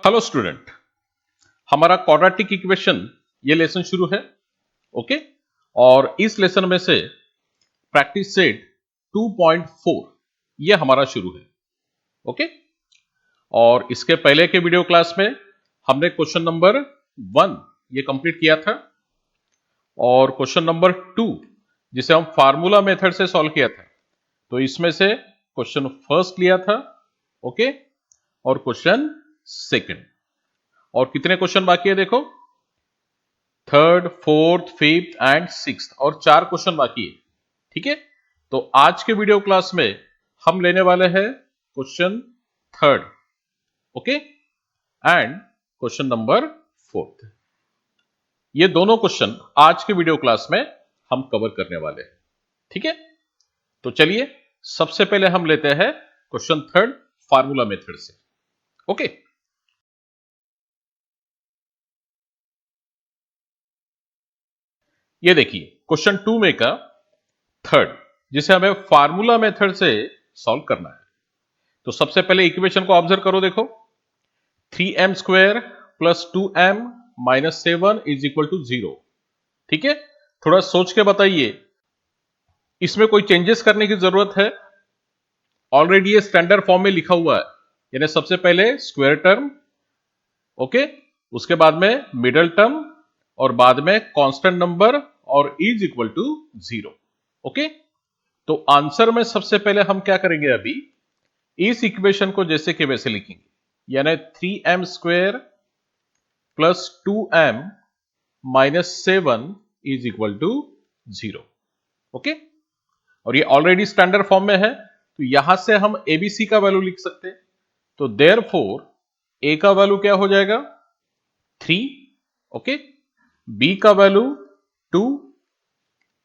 Hello student, हमारा quadratic equation ये lesson शुरू है। ओके, और इस लेसन में से प्रैक्टिस सेट 2.4 ये हमारा शुरू है। ओके, और इसके पहले के वीडियो क्लास में हमने क्वेश्चन नंबर 1 ये कंप्लीट किया था और क्वेश्चन नंबर 2 जिसे हम फार्मूला मेथड से सॉल्व किया था। तो इसमें से क्वेश्चन फर्स्ट लिया था, ओके, और क्वेश्चन सेकंड। और कितने क्वेश्चन बाकी है देखो, third, fourth, fifth and sixth, और 4 क्वेश्चन बाकी है। ठीक है, तो आज के वीडियो क्लास में हम लेने वाले हैं question third, okay, and question number fourth. ये दोनों क्वेश्चन आज के वीडियो क्लास में हम कवर करने वाले हैं। ठीक है, तो चलिए सबसे पहले हम लेते हैं क्वेश्चन थर्ड फार्मूला मेथड से। ओके, ये देखिए क्वेश्चन 2 में का थर्ड, जिसे हमें फार्मूला मेथड से सॉल्व करना है। तो सबसे पहले इक्वेशन को ऑब्जर्व करो, देखो 3m square plus 2m minus 7 is equal to 0। ठीक है, थोड़ा सोच के बताइए, इसमें कोई चेंजेस करने की जरूरत है? ऑलरेडी ये स्टैंडर्ड फॉर्म में लिखा हुआ है, यानी सबसे पहले स्क्वायर टर्म, ओके, उसके बाद में मिडल टर्म और बाद में कांस्टेंट नंबर और इज इक्वल टू 0। ओके, तो आंसर में सबसे पहले हम क्या करेंगे, अभी इस इक्वेशन को जैसे कि वैसे लिखेंगे, यानी 3m square plus 2m minus 7 is equal to 0। Okay, और ये ऑलरेडी स्टैंडर्ड फॉर्म में है, तो यहां से हम एबीसी का वैल्यू लिख सकते हैं। तो देयरफॉर ए का वैल्यू क्या हो जाएगा, 3, ओके, बी का वैल्यू 2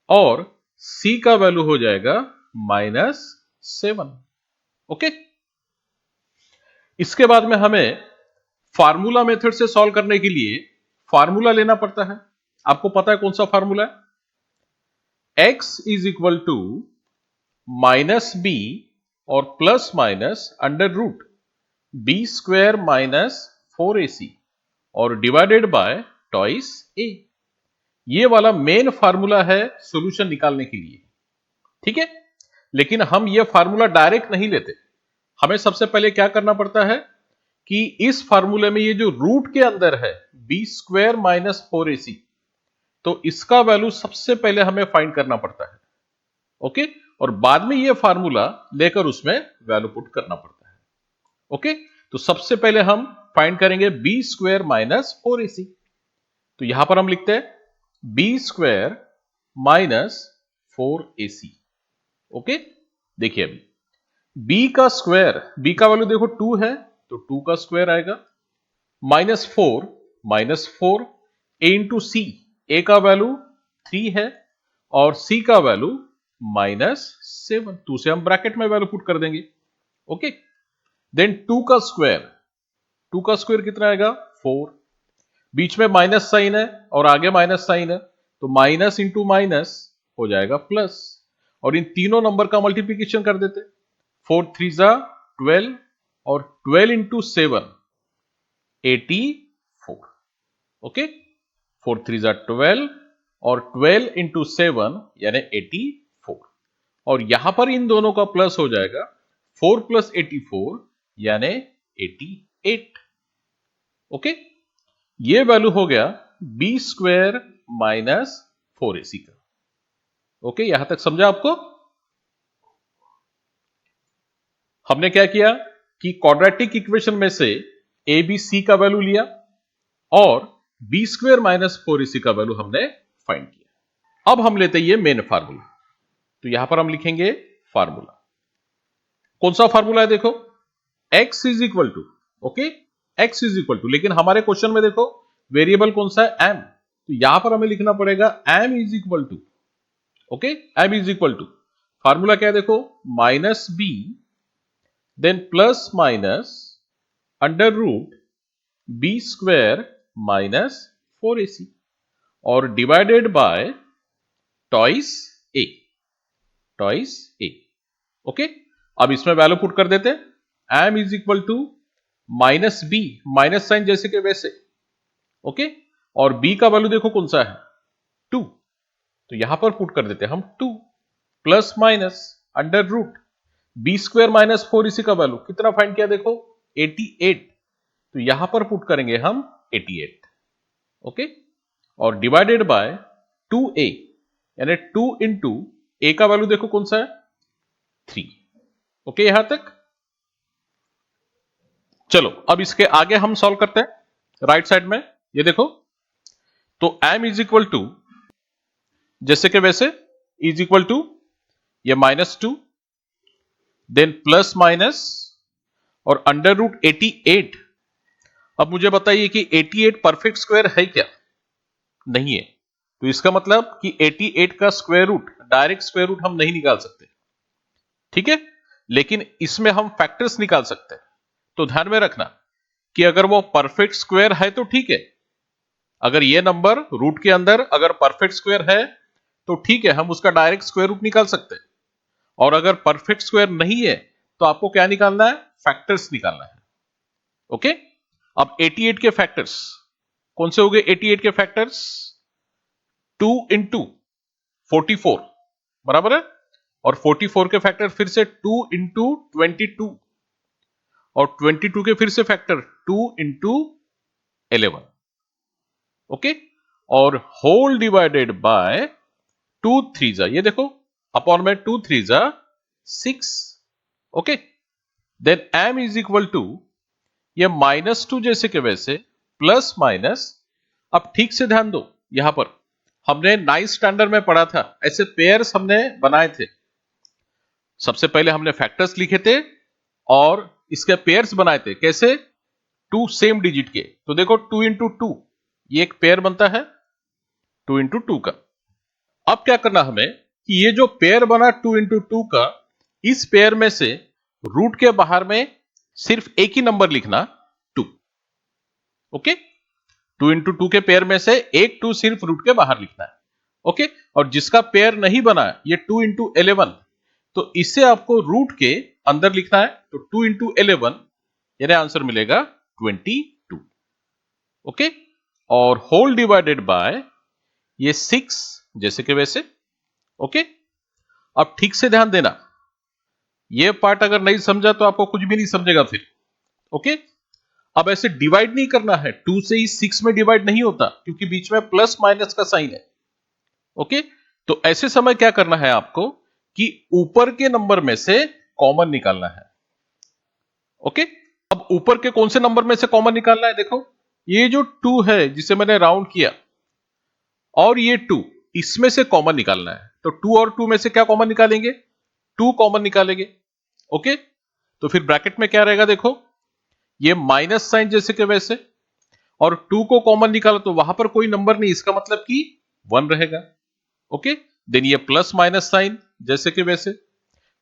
और सी का वैल्यू हो जाएगा माइनस 7। ओके, इसके बाद में हमें फार्मूला मेथड से सॉल्व करने के लिए फार्मूला लेना पड़ता है। आपको पता है कौन सा फार्मूला है? x is equal to minus B और plus minus under root B square minus 4ac और डिवाइडेड बाय टॉइस a। ये वाला मेन फार्मूला है सॉल्यूशन निकालने के लिए। ठीक है, लेकिन हम ये फार्मूला डायरेक्ट नहीं लेते। हमें सबसे पहले क्या करना पड़ता है कि इस फार्मूले में ये जो रूट के अंदर है बी स्क्वायर माइनस 4ac, तो इसका वैल्यू सबसे पहले हमें फाइंड करना पड़ता है। ओके, और बाद में ये फार्मूला लेकर उसमें वैल्यू पुट करना पड़ता है। ओके, तो सबसे पहले हम फाइंड करेंगे बी स्क्वायर माइनस 4ac। तो यहां पर हम लिखते हैं B square minus 4ac। Okay, देखिए अभी b का स्क्वायर, b का वैल्यू देखो 2 है, तो 2 का स्क्वायर आएगा, minus 4 a into c, a का वैल्यू 3 है और c का वैल्यू माइनस 7। 2 से हम ब्रैकेट में वैल्यू पुट कर देंगे। ओके, देन 2 का स्क्वायर कितना आएगा, 4, बीच में माइनस साइन है और आगे माइनस साइन है, तो माइनस इंटू माइनस हो जाएगा प्लस, और इन तीनों नंबर का मल्टीप्लीकेशन कर देते, 4 3 जा 12 और 12 इंटू 7 84। ओके, 4 3 जा 12 और 12 इंटू 7 यानी 84, और यहां पर इन दोनों का प्लस हो जाएगा, 4 प्लस 84 यानी 88। ओके, ये वैल्यू हो गया बी स्क्वायर माइनस 4ac का। ओके, यहां तक समझा आपको? हमने क्या किया कि क्वाड्रेटिक इक्वेशन में से ए बी सी का वैल्यू लिया और बी स्क्वायर माइनस 4ac का वैल्यू हमने फाइंड किया। अब हम लेते हैं ये मेन फार्मूला, तो यहां पर हम लिखेंगे फार्मूला। कौन सा फार्मूला है देखो, x is equal to, okay, x is equal to, लेकिन हमारे क्वेश्चन में देखो वेरिएबल कौन सा है, m, तो यहां पर हमें लिखना पड़ेगा m is equal to, okay, m is equal to, formula क्या है देखो, minus b then plus minus under root B square minus 4ac और divided by twice a, okay. अब इसमें वैल्यू पुट कर देते हैं, m is equal to minus b, minus sign जैसे कि वैसे, ओके। और बी का वैल्यू देखो कौन सा है, 2, तो यहां पर पुट कर देते हैं हम 2 plus minus under root B square minus 4, इसी का वैल्यू कितना फाइंड किया देखो 88, तो यहां पर पुट करेंगे हम 88, ओके। और डिवाइडेड बाय 2a, यानी 2 इंटू ए का वैल्यू देखो कौन सा है 3, ओके यहां तक। चलो अब इसके आगे हम सॉल्व करते हैं राइट साइड में, ये देखो, तो m इज इक्वल टू जैसे कि वैसे इज इक्वल टू ये -2 देन प्लस माइनस और अंडर रूट 88। अब मुझे बताइए कि 88 परफेक्ट स्क्वायर है क्या, नहीं है, तो इसका मतलब कि 88 का square root, direct square root हम नहीं निकाल सकते, ठीक है, लेकिन इसमें हम फैक्टर्स निकाल सकते हैं। तो ध्यान में रखना कि अगर वो परफेक्ट स्क्वायर है तो ठीक है, अगर ये नंबर रूट के अंदर अगर परफेक्ट स्क्वायर है तो ठीक है, हम उसका डायरेक्ट स्क्वायर रूट निकाल सकते हैं। और अगर परफेक्ट स्क्वायर नहीं है तो आपको क्या निकालना है, फैक्टर्स निकालना है, ओके। अब 88 के फैक्टर्स कौन से हो गए, 88 के फैक्टर्स 2 इंटू 44 बराबर है, और 44 के फैक्टर फिर से 2 इंटू 22, और 22 के फिर से फैक्टर 2 इंटू 11, ओके। और होल डिवाइडेड बाय 2 3 जा, ये देखो अपॉन में 2 3 जा 6, okay. Then m is equal to ये -2 जैसे के वैसे प्लस माइनस, अब ठीक से ध्यान दो, यहां पर हमने 9th स्टैंडर्ड में पढ़ा था, ऐसे पेयर्स हमने बनाए थे। सबसे पहले हमने फैक्टर्स लिखे थे और इसके पेयर्स बनाए थे, कैसे, 2 सेम डिजिट के, तो देखो 2 इंटू 2 ये एक पेयर बनता है 2 इंटू 2 का। अब क्या करना हमें कि ये जो पेयर बना 2 इंटू 2 का, इस पेयर में से रूट के बाहर में सिर्फ एक ही नंबर लिखना 2, ओके। 2 इंटू 2 के पेयर में से एक 2 सिर्फ रूट के बाहर लिखना है, ओके। और जिसका पेयर नहीं बना ये 2 इंटू 11, तो इसे आपको रूट के अंदर लिखना है, तो 2 इंटू 11 यानी आंसर मिलेगा 22, ओके। और होल डिवाइडेड बाय ये 6 जैसे कि वैसे, ओके। अब ठीक से ध्यान देना, ये पार्ट अगर नहीं समझा तो आपको कुछ भी नहीं समझेगा फिर, ओके। अब ऐसे डिवाइड नहीं करना है, 2 से ही 6 में डिवाइड नहीं होता क्योंकि बीच में प्लस माइनस का साइन है, ओके। तो ऐसे समय क्या करना है आपको कि ऊपर के नंबर में से कॉमन निकालना है, ओके। अब ऊपर के कौन से नंबर में से कॉमन निकालना है, देखो ये जो 2 है जिसे मैंने राउंड किया और ये 2, इसमें से कॉमन निकालना है, तो 2 और 2 में से क्या कॉमन निकालेंगे, 2 कॉमन निकालेंगे, ओके। तो फिर ब्रैकेट में क्या रहेगा, देखो ये माइनस साइन जैसे कि वैसे, और 2 को कॉमन निकाला तो वहां पर कोई नंबर नहीं, इसका मतलब कि 1 रहेगा, ओके। देन ये प्लस माइनस साइन जैसे कि वैसे,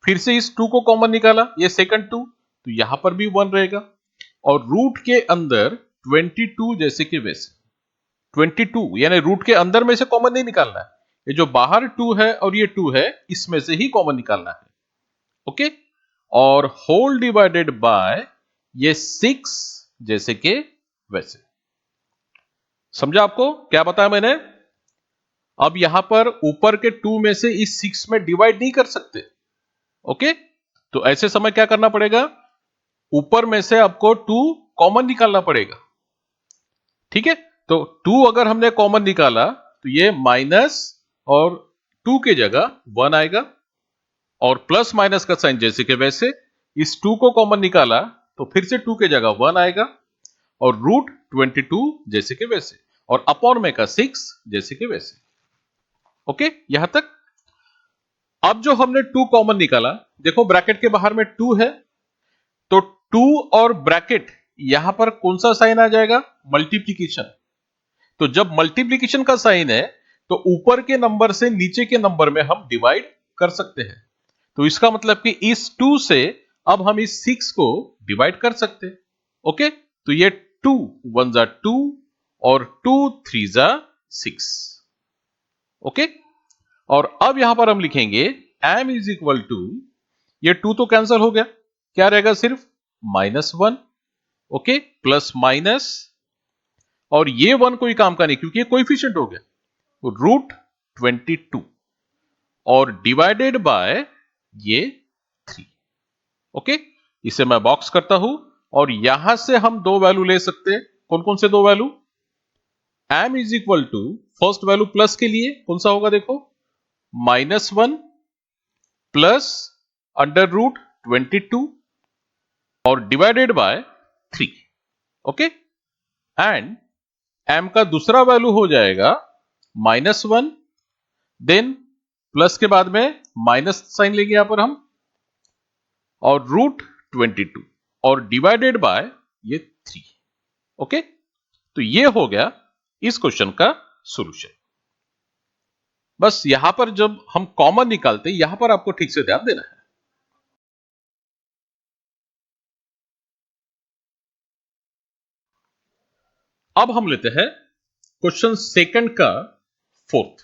फिर से इस 2 को कॉमन निकाला, ये सेकंड 2, तो यहां पर भी 1 रहेगा। और रूट के अंदर 22 जैसे कि वैसे, 22 यानी रूट के अंदर में से कॉमन नहीं निकालना है, ये जो बाहर 2 है और ये 2 है इसमें से ही कॉमन निकालना है, ओके। और होल डिवाइडेड बाय ये 6 जैसे कि वैसे, समझा आपको क्या बताया मैंने। अब यहां पर ऊपर के 2 में से इस 6 में डिवाइड नहीं कर सकते, ओके। तो ऐसे समय क्या करना पड़ेगा, ऊपर में से आपको 2 कॉमन निकालना पड़ेगा, ठीक है। तो 2 अगर हमने कॉमन निकाला तो ये माइनस और 2 की जगह 1 आएगा, और प्लस माइनस का साइन जैसे कि वैसे, इस 2 को कॉमन निकाला तो फिर से 2 की जगह 1 आएगा, और रूट 22 जैसे कि वैसे, और अपॉन में का 6 जैसे कि वैसे, ओके यहां तक। अब जो हमने 2 कॉमन निकाला, देखो ब्रैकेट के बाहर में 2 है, तो 2 और ब्रैकेट यहां पर कौन सा साइन आ जाएगा, मल्टीप्लीकेशन। तो जब मल्टीप्लीकेशन का साइन है तो ऊपर के नंबर से नीचे के नंबर में हम डिवाइड कर सकते हैं, तो इसका मतलब कि इस 2 से अब हम इस 6 को डिवाइड कर सकते हैं, ओके। तो ये 2 1 जा 2 और 2 3 जा 6, ओके। और अब यहां पर हम लिखेंगे m इज इक्वल टू, ये 2 तो कैंसिल हो गया, क्या रहेगा सिर्फ -1, ओके, प्लस माइनस, और ये 1 कोई काम का नहीं क्योंकि ये कोएफिशिएंट हो गया, रूट 22 और डिवाइडेड बाय ये 3। ओके, इसे मैं बॉक्स करता हूं और यहां से हम दो वैल्यू ले सकते हैं। कौन कौन से दो वैल्यू? m is equal to first value plus के लिए कौन सा होगा देखो, -1 प्लस अंडर रूट 22 और divided bye 3। Okay, and m का दूसरा वैल्यू हो जाएगा -1, देन प्लस के बाद में माइनस साइन लेंगे यहां पर हम, और रूट 22 और डिवाइडेड बाय ये 3। ओके, तो ये हो गया इस क्वेश्चन का सॉल्यूशन। बस यहां पर जब हम कॉमन निकालते हैं, यहां पर आपको ठीक से ध्यान देना है। अब हम लेते हैं क्वेश्चन सेकंड का फोर्थ।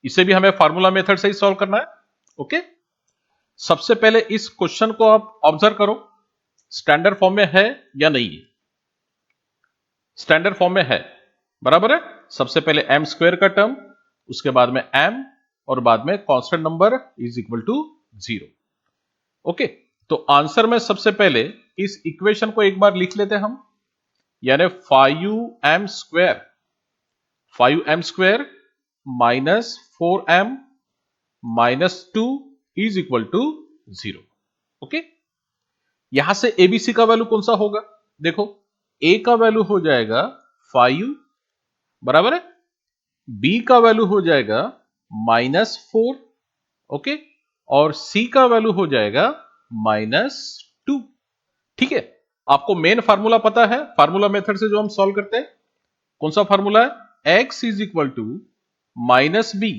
इसे भी हमें फार्मूला मेथड से ही सॉल्व करना है। ओके, सबसे पहले इस क्वेश्चन को आप ऑब्जर्व करो, स्टैंडर्ड फॉर्म में है या नहीं है। स्टैंडर्ड फॉर्म में है, बराबर है। सबसे पहले m स्क्वायर का टर्म, उसके बाद में m, और बाद में constant number is equal to 0। Okay, तो आंसर में सबसे पहले इस इक्वेशन को एक बार लिख लेते हैं हम, यानी 5m square minus 4m minus 2 is equal to 0। Okay, यहां से एबीसी का वैल्यू कौन सा होगा? देखो, a का वैल्यू हो जाएगा 5, बराबर है, b का वैल्यू हो जाएगा -4, ओके, और c का वैल्यू हो जाएगा -2। ठीक है, आपको मेन फार्मूला पता है, फार्मूला मेथड से जो हम सॉल्व करते हैं, कौन सा फार्मूला है? x is equal to minus b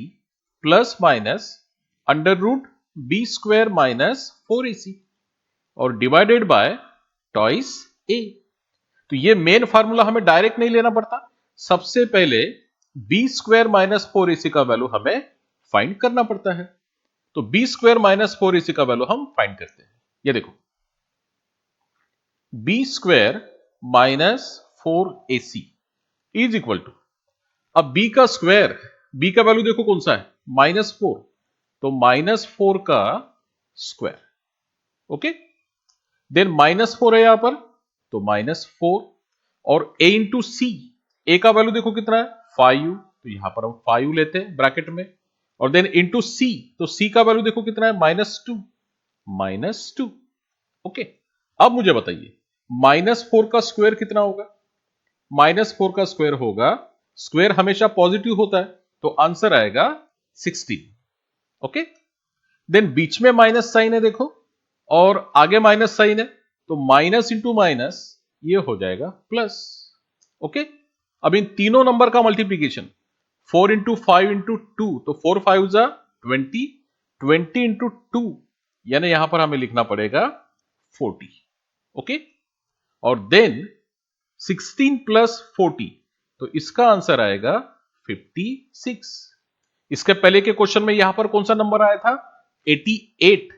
plus minus under root B square minus 4ac और डिवाइडेड बाय टॉइस a। तो ये मेन फार्मूला हमें डायरेक्ट नहीं लेना पड़ता, सबसे पहले बी स्क्वायर माइनस 4ac का वैल्यू हमें फाइंड करना पड़ता है। तो बी स्क्वायर माइनस 4ac का वैल्यू हम फाइंड करते हैं। ये देखो, b square minus 4ac is equal to, अब b का स्क्वायर, b का वैल्यू देखो कौन सा है, -4, तो -4 का स्क्वायर। ओके, देन -4 है यहां पर, तो -4, और a इंटू सी, a का वैल्यू देखो कितना है, 5, तो यहां पर हम 5 लेते हैं ब्रैकेट में, और देन इंटू c, तो c का वैल्यू देखो कितना है, -2। ओके, अब मुझे बताइए -4 का स्क्वायर कितना होगा? -4 का स्क्वायर होगा, स्क्वायर हमेशा पॉजिटिव होता है, तो आंसर आएगा 16। ओके, देन बीच में माइनस साइन है देखो, और आगे माइनस साइन है, तो माइनस इंटू माइनस ये हो जाएगा प्लस। ओके, अब इन तीनों नंबर का मल्टीप्लीकेशन, 4 इंटू 5 इंटू 2, तो 4 5 जा 20, 20 इंटू 2, यानी यहां पर हमें लिखना पड़ेगा 40। ओके, और देन 16 प्लस 40, तो इसका आंसर आएगा 56। इसके पहले के क्वेश्चन में यहां पर कौन सा नंबर आया था, 88,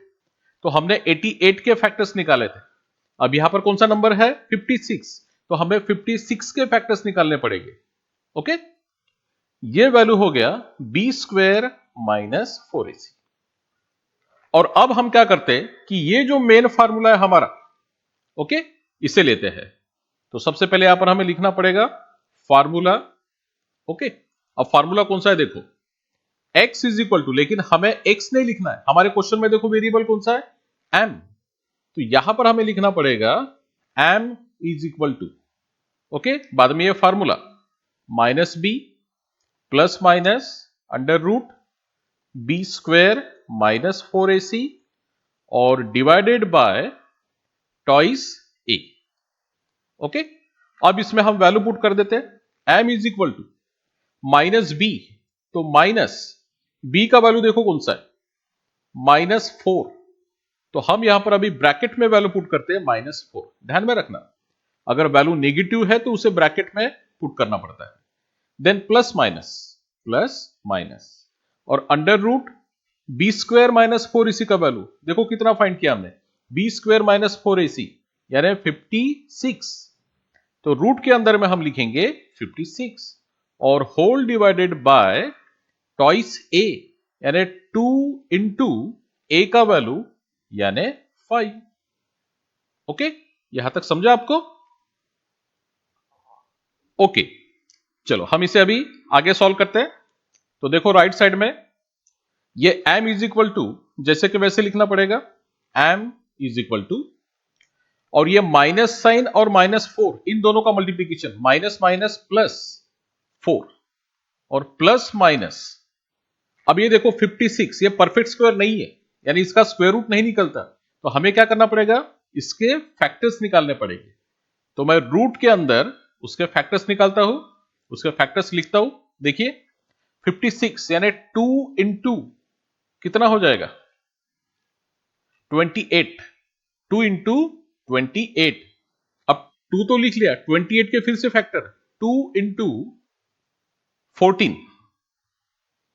तो हमने 88 के फैक्टर्स निकाले थे। अब यहां पर कौन सा नंबर है, 56, तो हमें 56 के फैक्टर्स निकालने पड़ेंगे। ओके, ये वैल्यू हो गया बी स्क्वायर माइनस 4ac। और अब हम क्या करते हैं कि ये जो मेन फार्मूला है हमारा, ओके, इसे लेते हैं। तो सबसे पहले यहां पर हमें लिखना पड़ेगा फार्मूला। ओके, अब फार्मूला कौन सा है देखो, x इज इक्वल टू, लेकिन हमें x नहीं लिखना है, हमारे क्वेश्चन में देखो वेरिएबल कौन सा है, m, तो यहां पर हमें लिखना पड़ेगा m is equal to, okay, बाद में ये formula -b plus minus under root B square minus 4ac और divided by twice a। Okay, अब इसमें हम वैल्यू पुट कर देते हैं, m is equal to -b, तो माइनस b का वैल्यू देखो कौन सा है, -4, तो हम यहां पर अभी ब्रैकेट में वैल्यू पुट करते हैं -4। ध्यान में रखना, अगर वैल्यू नेगेटिव है तो उसे ब्रैकेट में पुट करना पड़ता है। देन प्लस माइनस, और under root B square minus 4ac का वैल्यू देखो कितना फाइंड किया हमने, बी स्क्वायर माइनस 4ac यानी 56। तो रूट के अंदर में हम लिखेंगे 56 और होल डिवाइडेड बाय ट्वाइस ए यानी 2 इंटू ए का वैल्यू यानी 5। ओके, यहां तक समझा आपको? ओके, चलो हम इसे अभी आगे सॉल्व करते हैं। तो देखो राइट साइड में ये m इज इक्वल टू जैसे कि वैसे लिखना पड़ेगा, m इज इक्वल टू, और ये माइनस साइन और -4 इन दोनों का मल्टीप्लीकेशन, माइनस माइनस प्लस 4 और प्लस माइनस। अब ये देखो 56 ये परफेक्ट स्क्वायर नहीं है, यानी इसका स्क्वायर रूट नहीं निकलता, तो हमें क्या करना पड़ेगा, इसके फैक्टर्स निकालने पड़ेंगे। तो मैं रूट के अंदर उसके फैक्टर्स निकालता हूं, उसके फैक्टर्स लिखता हूं। देखिए 56 यानी 2 इंटू कितना हो जाएगा 28, 2 इंटू 28। अब 2 तो लिख लिया, 28 के फिर से फैक्टर 2 इंटू 14,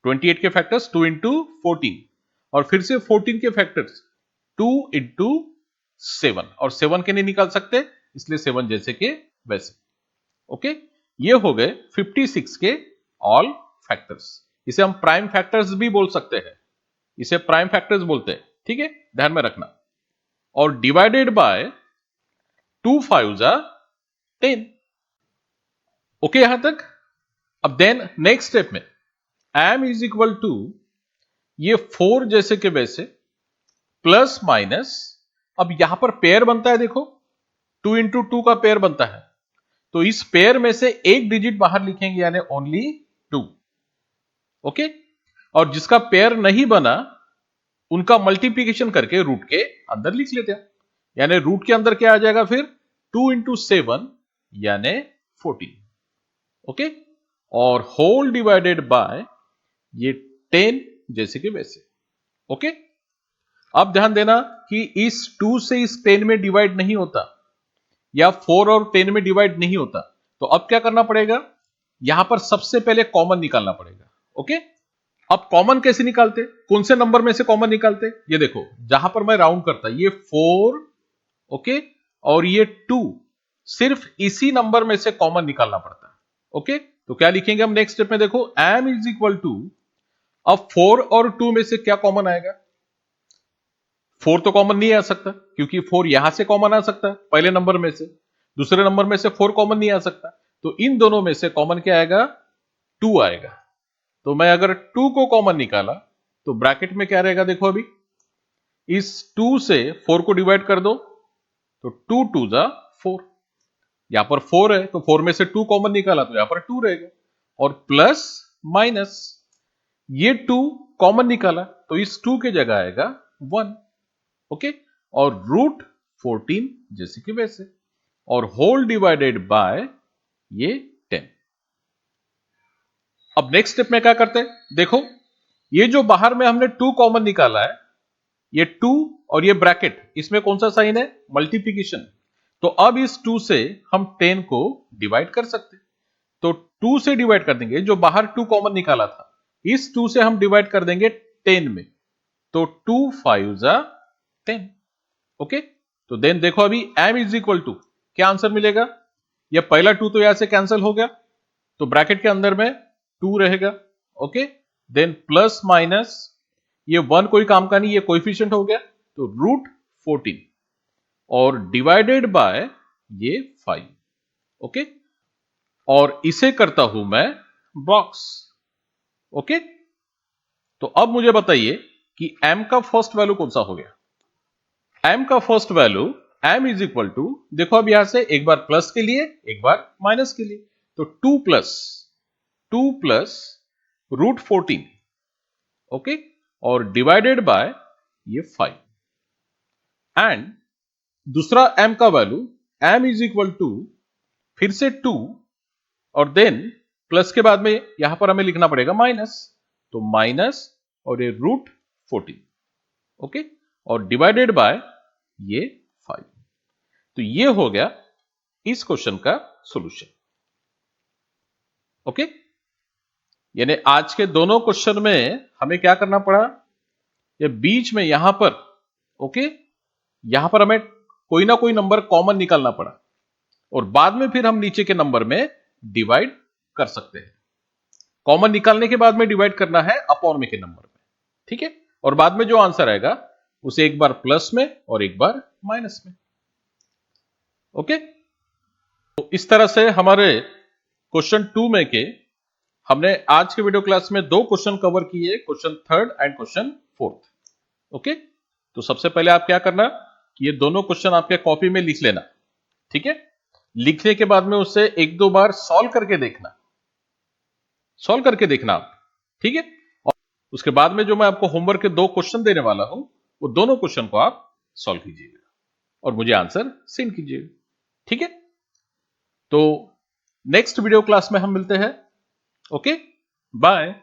28 के फैक्टर्स 2 इंटू 14 और फिर से 14 के फैक्टर्स 2 इंटू 7, और 7 के नहीं निकाल सकते इसलिए 7 जैसे के वैसे। ओके, ये हो गए 56 के ऑल फैक्टर्स। इसे हम प्राइम फैक्टर्स भी बोल सकते हैं, इसे प्राइम फैक्टर्स बोलते हैं, ठीक है, ध्यान में रखना। और डिवाइडेड बाय 2 5 10। ओके यहां तक। अब देन नेक्स्ट स्टेप में m इज इक्वल टू ये 4 जैसे के वैसे प्लस माइनस, अब यहां पर पेयर बनता है, देखो 2 इंटू 2 का पेयर बनता है, तो इस पेयर में से एक डिजिट बाहर लिखेंगे यानी ओनली 2। ओके, और जिसका पेयर नहीं बना उनका मल्टीप्लीकेशन करके रूट के अंदर लिख लेते हैं, यानी रूट के अंदर क्या आ जाएगा फिर 2 इंटू 7 यानी 14। ओके, और होल डिवाइडेड बाय ये 10 जैसे कि वैसे। ओके, अब ध्यान देना कि इस 2 से इस 10 में डिवाइड नहीं होता, या 4 और 10 में डिवाइड नहीं होता, तो अब क्या करना पड़ेगा, यहां पर सबसे पहले कॉमन निकालना पड़ेगा। ओके, अब कॉमन कैसे निकालते, कौन से नंबर में से कॉमन निकालते, ये देखो जहां पर मैं राउंड करता ये 4, ओके, और ये 2, सिर्फ इसी नंबर में से कॉमन निकालना पड़ता है। ओके, तो क्या लिखेंगे हम नेक्स्ट स्टेप में, देखो m इज इक्वल टू, अब 4 और 2 में से क्या कॉमन आएगा, 4 तो कॉमन नहीं आ सकता क्योंकि 4 यहां से कॉमन आ सकता है पहले नंबर में से, दूसरे नंबर में से 4 कॉमन नहीं आ सकता, तो इन दोनों में से कॉमन क्या आएगा, 2 आएगा। तो मैं अगर 2 को कॉमन निकाला तो ब्रैकेट में क्या रहेगा, देखो अभी इस 2 से 4 को डिवाइड कर दो तो 2 2 जा 4, यहां पर 4 है तो 4 में से 2 कॉमन निकाला तो यहां पर 2 रहेगा, और प्लस माइनस ये 2 कॉमन निकाला तो इस 2 के जगह आएगा 1। ओके, और रूट 14 जैसे कि वैसे, और होल डिवाइडेड बाय ये 10। अब नेक्स्ट स्टेप में क्या करते हैं, देखो ये जो बाहर में हमने 2 कॉमन निकाला है, ये 2 और ये ब्रैकेट, इसमें कौन सा साइन है, मल्टीप्लीकेशन, तो अब इस 2 से हम 10 को डिवाइड कर सकते हैं, तो 2 से डिवाइड कर देंगे, जो बाहर 2 कॉमन निकाला था इस 2 से हम डिवाइड कर देंगे 10 में, तो 2 5 जा 10। ओके, तो देन देखो अभी m इज इक्वल टू क्या आंसर मिलेगा, ये पहला 2 तो यहां से कैंसिल हो गया, तो ब्रैकेट के अंदर में 2 रहेगा। ओके, देन प्लस माइनस ये 1 कोई काम का नहीं, ये कोएफिशिएंट हो गया, तो रूट 14 और डिवाइडेड बाय ये 5। ओके, और इसे करता हूं मैं बॉक्स। ओके, तो अब मुझे बताइए कि m का फर्स्ट वैल्यू कौन सा हो गया, m का first value m is equal to, देखो अब यहां से एक बार प्लस के लिए एक बार माइनस के लिए, तो 2 प्लस रूट 14, ओके, और डिवाइडेड बाय ये 5, एंड दूसरा m का value m is equal to फिर से 2 और देन प्लस के बाद में यहां पर हमें लिखना पड़ेगा माइनस, तो माइनस और ये रूट 14, ओके, और डिवाइडेड बाय ये 5। तो ये हो गया इस क्वेश्चन का सॉल्यूशन। ओके, यानी आज के दोनों क्वेश्चन में हमें क्या करना पड़ा, ये बीच में यहां पर, ओके, यहां पर हमें कोई ना कोई नंबर कॉमन निकालना पड़ा, और बाद में फिर हम नीचे के नंबर में डिवाइड कर सकते हैं। कॉमन निकालने के बाद में डिवाइड करना है अपॉन में के नंबर में, ठीक है। और बाद में जो आंसर आएगा उसे एक बार प्लस में और एक बार माइनस में। ओके, तो इस तरह से हमारे क्वेश्चन 2 में के हमने आज के वीडियो क्लास में 2 क्वेश्चन कवर किए, क्वेश्चन 3 एंड क्वेश्चन 4। ओके, तो सबसे पहले आप क्या करना कि ये दोनों क्वेश्चन आपके कॉपी में लिख लेना, ठीक है। लिखने के बाद में उसे एक दो बार सॉल्व करके देखना, आप, ठीक है। और उसके बाद में जो मैं आपको होमवर्क के 2 क्वेश्चन देने वाला हूं, वो दोनों क्वेश्चन को आप सॉल्व कीजिएगा और मुझे आंसर सेंड कीजिएगा, ठीक है। तो नेक्स्ट वीडियो क्लास में हम मिलते हैं। Okay, bye.